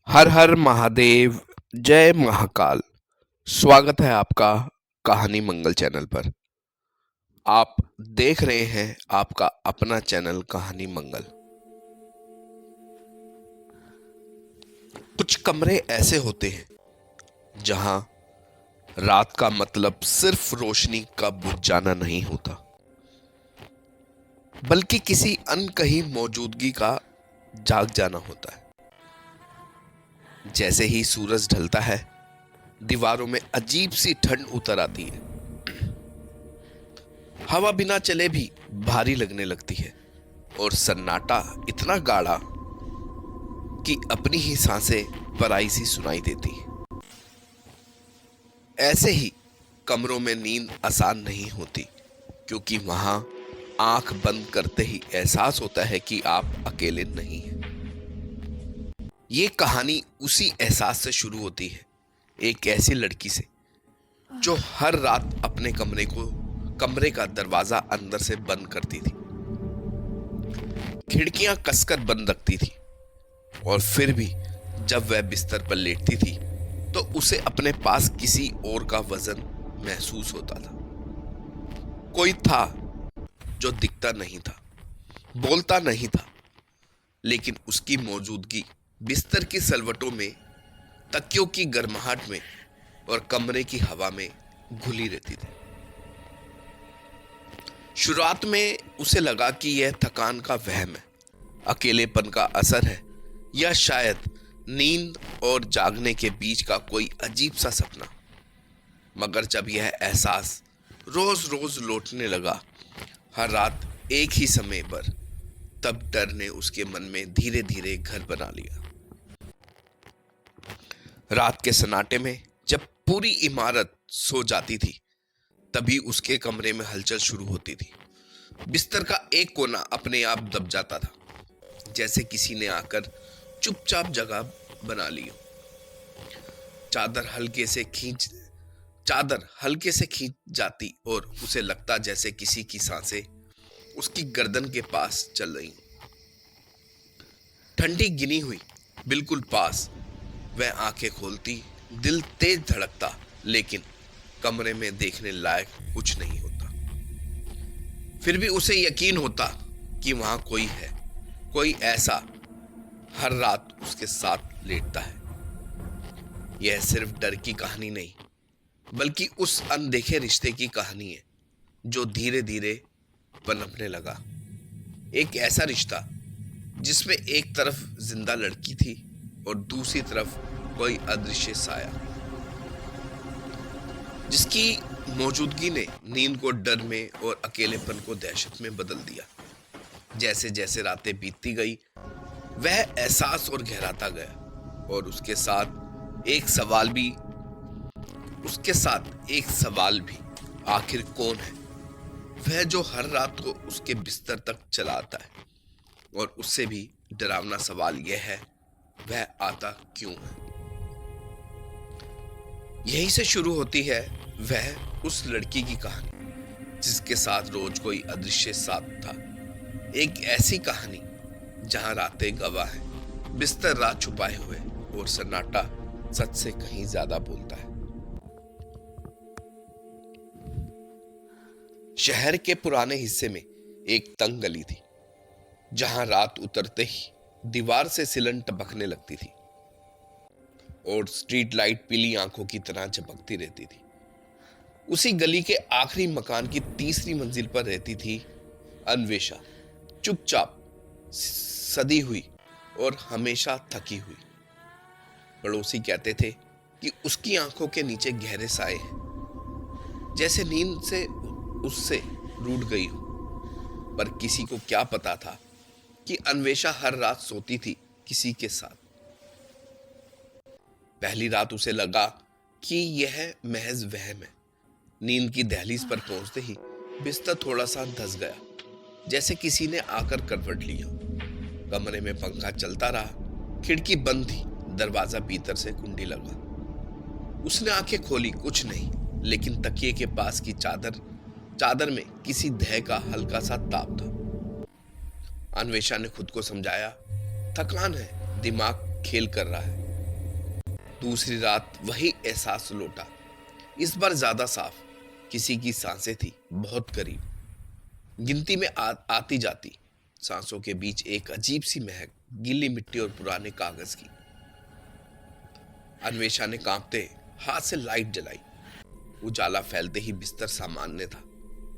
हर हर महादेव। जय महाकाल। स्वागत है आपका कहानी मंगल चैनल पर। आप देख रहे हैं आपका अपना चैनल कहानी मंगल। कुछ कमरे ऐसे होते हैं जहां रात का मतलब सिर्फ रोशनी का बुझ जाना नहीं होता, बल्कि किसी अनकही मौजूदगी का जाग जाना होता है। जैसे ही सूरज ढलता है, दीवारों में अजीब सी ठंड उतर आती है। हवा बिना चले भी भारी लगने लगती है और सन्नाटा इतना गाढ़ा कि अपनी ही सांसें पराई सी सुनाई देती है। ऐसे ही कमरों में नींद आसान नहीं होती, क्योंकि वहां आंख बंद करते ही एहसास होता है कि आप अकेले नहीं हैं। ये कहानी उसी एहसास से शुरू होती है, एक ऐसी लड़की से जो हर रात अपने कमरे का दरवाजा अंदर से बंद करती थी, खिड़कियां कसकर बंद रखती थी, और फिर भी जब वह बिस्तर पर लेटती थी तो उसे अपने पास किसी और का वजन महसूस होता था। कोई था जो दिखता नहीं था, बोलता नहीं था, लेकिन उसकी मौजूदगी बिस्तर की सलवटों में, तकियों की गर्माहट में और कमरे की हवा में घुली रहती थी। शुरुआत में उसे लगा कि यह थकान का वहम है, अकेलेपन का असर है, या शायद नींद और जागने के बीच का कोई अजीब सा सपना। मगर जब यह एहसास रोज रोज लौटने लगा, हर रात एक ही समय पर, तब डर ने उसके मन में धीरे धीरे घर बना लिया। रात के सन्नाटे में जब पूरी इमारत सो जाती थी, तभी उसके कमरे में हलचल शुरू होती थी। बिस्तर का एक कोना अपने आप दब जाता था, जैसे किसी ने आकर चुपचाप जगह बना ली हो। चादर हल्के से खींच जाती और उसे लगता जैसे किसी की सांसें उसकी गर्दन के पास चल रही। ठंडी गिनी हुई बिल्कुल पास, वह आंखें खोलती, दिल तेज धड़कता, लेकिन कमरे में देखने लायक कुछ नहीं होता। फिर भी उसे यकीन होता कि वहां कोई है, कोई ऐसा हर रात उसके साथ लेटता है। यह सिर्फ डर की कहानी नहीं, बल्कि उस अनदेखे रिश्ते की कहानी है जो धीरे धीरे पनपने लगा। एक ऐसा रिश्ता जिसमें एक तरफ जिंदा लड़की थी और दूसरी तरफ कोई अदृश्य साया, जिसकी मौजूदगी ने नींद को डर में और अकेलेपन को दहशत में बदल दिया। जैसे जैसे रातें बीतती गई, वह एहसास और गहराता गया, और उसके साथ एक सवाल भी, आखिर कौन है वह जो हर रात को उसके बिस्तर तक चला आता है? और उससे भी डरावना सवाल यह है, वह आता क्यों है? यहीं से शुरू होती है वह उस लड़की की कहानी जिसके साथ रोज कोई अदृश्य साथ था। एक ऐसी कहानी जहां रातें गवाह हैं, बिस्तर रात छुपाए हुए, और सन्नाटा सच से कहीं ज्यादा बोलता है। शहर के पुराने हिस्से में एक तंग गली थी, जहां रात उतरते ही दीवार से सिलन टपकने लगती थी और स्ट्रीट लाइट पीली आंखों की तरह झपकती रहती थी। उसी गली के आखिरी मकान की तीसरी मंजिल पर रहती थी अन्वेषा, चुपचाप, सदी हुई और हमेशा थकी हुई। पड़ोसी कहते थे कि उसकी आंखों के नीचे गहरे साए हैं, जैसे नींद से उससे रूठ गई हो। पर किसी को क्या पता था कि अन्वेषा हर रात सोती थी किसी के साथ। पहली रात उसे लगा कि यह महज वहम है। नींद की दहलीज पर पहुंचते ही बिस्तर थोड़ा सा धंस गया, जैसे किसी ने आकर करवट लिया। कमरे में पंखा चलता रहा, खिड़की बंद थी, दरवाजा भीतर से कुंडी लगा। उसने आंखें खोली, कुछ नहीं, लेकिन तकिए के पास की चादर में किसी भय का हल्का सा ताप था। अन्वेषा ने खुद को समझाया, थकान है, दिमाग खेल कर रहा है। दूसरी रात वही एहसास लौटा, इस बार ज्यादा साफ। किसी की सांसें थी बहुत करीब, गिनती में आती जाती। सांसों के बीच एक अजीब सी महक, गीली मिट्टी और पुराने कागज की। अन्वेषा ने कांपते हाथ से लाइट जलाई। उजाला फैलते ही बिस्तर सामान्य था,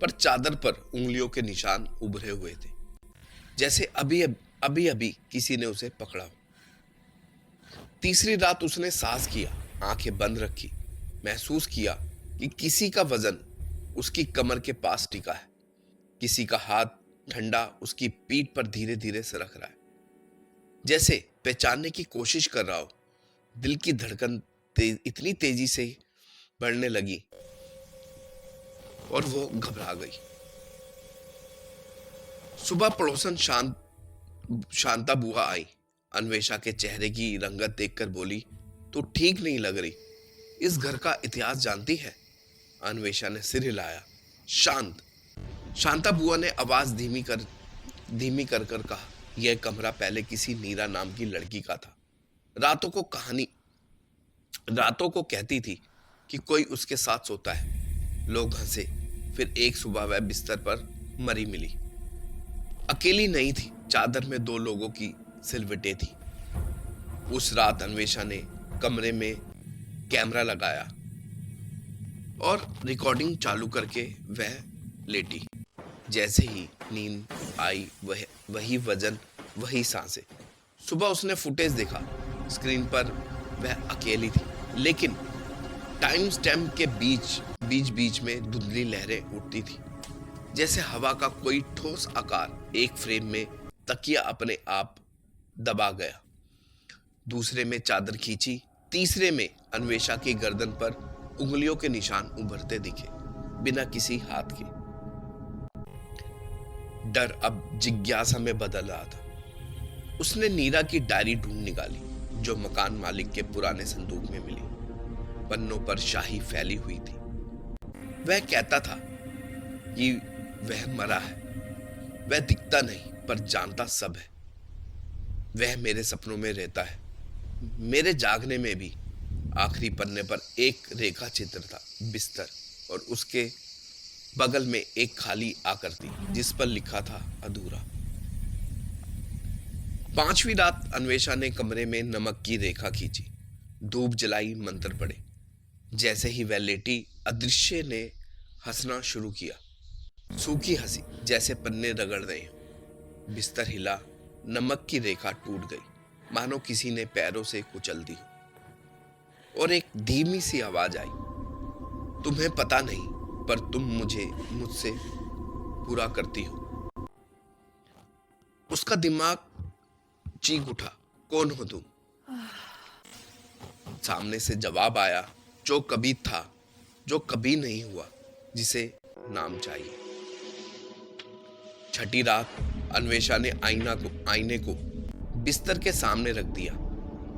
पर चादर पर उंगलियों के निशान उभरे हुए थे, जैसे अभी अभी किसी ने उसे पकड़ा हो। तीसरी रात उसने सांस किया, आंखें बंद रखी, महसूस किया कि किसी का वजन उसकी कमर के पास टिका है, किसी का हाथ ठंडा उसकी पीठ पर धीरे धीरे सरक रहा है, जैसे पहचानने की कोशिश कर रहा हो। दिल की धड़कन इतनी तेजी से बढ़ने लगी और वो घबरा गई। सुबह पड़ोसन शांता बुआ आई। अन्वेषा के चेहरे की रंगत देखकर बोली, तू ठीक नहीं लग रही। इस घर का इतिहास जानती है? अन्वेषा ने सिर हिलाया। शांत। शांता बुआ ने आवाज धीमी कर कहा, यह कमरा पहले किसी नीरा नाम की लड़की का था। रातों को कहती थी कि कोई उसके साथ सोता है। लोग हंसे। फिर एक सुबह वह बिस्तर पर मरी मिली। अकेली नहीं थी, चादर में 2 लोगों की सिलवटें थी। उस रात अन्वेषा ने कमरे में कैमरा लगाया और रिकॉर्डिंग चालू करके वह लेटी। जैसे ही नींद आई, वही वजन, वही सांसें। सुबह उसने फुटेज देखा। स्क्रीन पर वह अकेली थी, लेकिन टाइम स्टैम्प के बीच में धुंधली लहरें उठती थी, जैसे हवा का कोई ठोस आकार। एक फ्रेम में तकिया अपने आप दबा गया, दूसरे में चादर खींची, तीसरे में अन्वेषा की गर्दन पर उंगलियों के निशान उभरते दिखे, बिना किसी हाथ के। डर अब जिज्ञासा में बदल रहा था। उसने नीरा की डायरी ढूंढ निकाली, जो मकान मालिक के पुराने संदूक में मिली। पन्नों पर शाही फैली हुई थी। वह कहता था कि वह मरा है। वह दिखता नहीं, पर जानता सब है। वह मेरे सपनों में रहता है, मेरे जागने में भी। आखिरी पन्ने पर एक रेखा चित्र था, बिस्तर, और उसके बगल में एक खाली आकृति, जिस पर लिखा था अधूरा। 5वीं रात अन्वेषा ने कमरे में नमक की रेखा खींची, धूप जलाई, मंत्र पढ़े। जैसे ही वह लेटी, अदृश्य ने हंसना शुरू किया, सूखी हंसी, जैसे पन्ने रगड़ रहे हो। बिस्तर हिला, नमक की रेखा टूट गई, मानो किसी ने पैरों से कुचल दी हो। और एक धीमी सी आवाज आई, तुम्हें पता नहीं, पर तुम मुझसे पूरा करती हो। उसका दिमाग चीख उठा, कौन हो तुम? सामने से जवाब आया, जो कभी था, जो कभी नहीं हुआ, जिसे नाम चाहिए। 6ठी रात अन्वेषा ने आईने को बिस्तर के सामने रख दिया।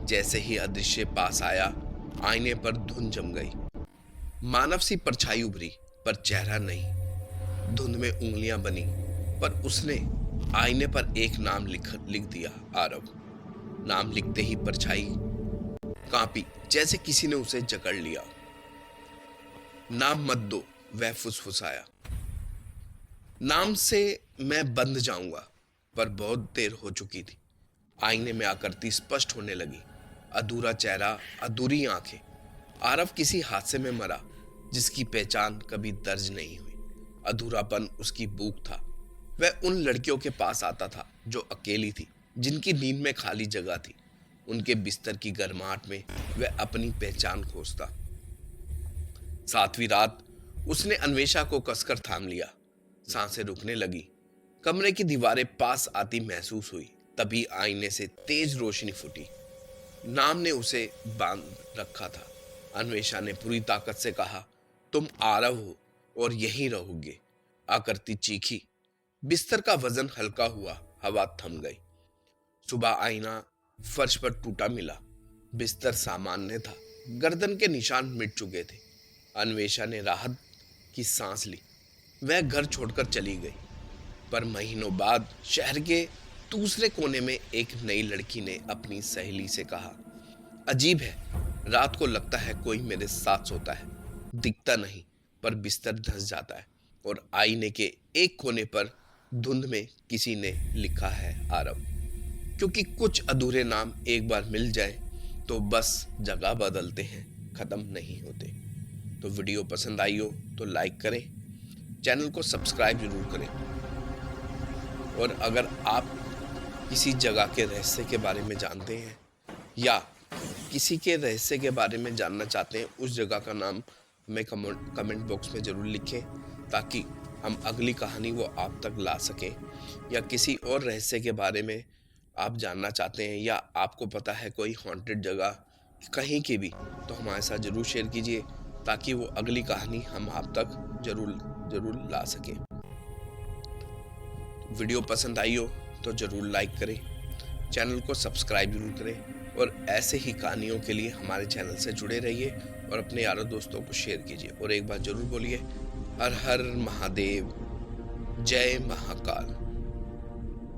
जैसे ही अदृश्य पास आया, आईने पर धुंध जम गई। मानव सी परछाई उभरी, पर चेहरा नहीं। धुंध में उंगलियां बनी, पर उसने आईने पर एक नाम लिख दिया, आरव। नाम लिखते ही परछाई कांपी, जैसे किसी ने उसे जकड़ लिया। नाम मत दो, वह फुसफुसाया। नाम से मैं बंध जाऊंगा, पर बहुत देर हो चुकी थी। आईने में आकृति स्पष्ट होने लगी, अधूरा चेहरा, अधूरी आंखें। आरव किसी हादसे में मरा, जिसकी पहचान कभी दर्ज नहीं हुई। अधूरापन उसकी भूख था। वह उन लड़कियों के पास आता था जो अकेली थी, जिनकी नींद में खाली जगह थी। उनके बिस्तर की गर्माहट में वह अपनी पहचान खोजता। 7वीं रात उसने अन्वेषा को कसकर थाम लिया। सांसें रुकने लगी, कमरे की दीवारें पास आती महसूस हुई। तभी आईने से तेज रोशनी फूटी। नाम ने उसे बांध रखा था। अन्वेषा ने पूरी ताकत से कहा, तुम आरव हो और यहीं रहोगे। आकृति चीखी। बिस्तर का वजन हल्का हुआ, हवा थम गई। सुबह आईना फर्श पर टूटा मिला। बिस्तर सामान्य था, गर्दन के निशान मिट चुके थे। अन्वेषा ने राहत की सांस ली। वह घर छोड़कर चली गई, पर महीनों बाद शहर के दूसरे कोने में एक नई लड़की ने अपनी सहेली से कहा, अजीब है, रात को लगता है कोई मेरे साथ सोता है, दिखता नहीं पर बिस्तर धंस जाता है और आईने के एक कोने पर धुंध में किसी ने लिखा है आरव। क्योंकि कुछ अधूरे नाम एक बार मिल जाए तो बस जगह बदलते हैं, खत्म नहीं होते। तो वीडियो पसंद आई हो तो लाइक करें, चैनल को सब्सक्राइब जरूर करें। और अगर आप किसी जगह के रहस्य के बारे में जानते हैं या किसी के रहस्य के बारे में जानना चाहते हैं, उस जगह का नाम हमें कमेंट बॉक्स में ज़रूर लिखें, ताकि हम अगली कहानी वो आप तक ला सकें। या किसी और रहस्य के बारे में आप जानना चाहते हैं या आपको पता है कोई हॉन्टेड जगह कहीं की भी, तो हमारे साथ ज़रूर शेयर कीजिए, ताकि वो अगली कहानी हम आप तक ज़रूर ला सकें। वीडियो पसंद आई हो तो ज़रूर लाइक करें, चैनल को सब्सक्राइब जरूर करें और ऐसे ही कहानियों के लिए हमारे चैनल से जुड़े रहिए और अपने यारों दोस्तों को शेयर कीजिए। और एक बार ज़रूर बोलिए, हर हर महादेव, जय महाकाल।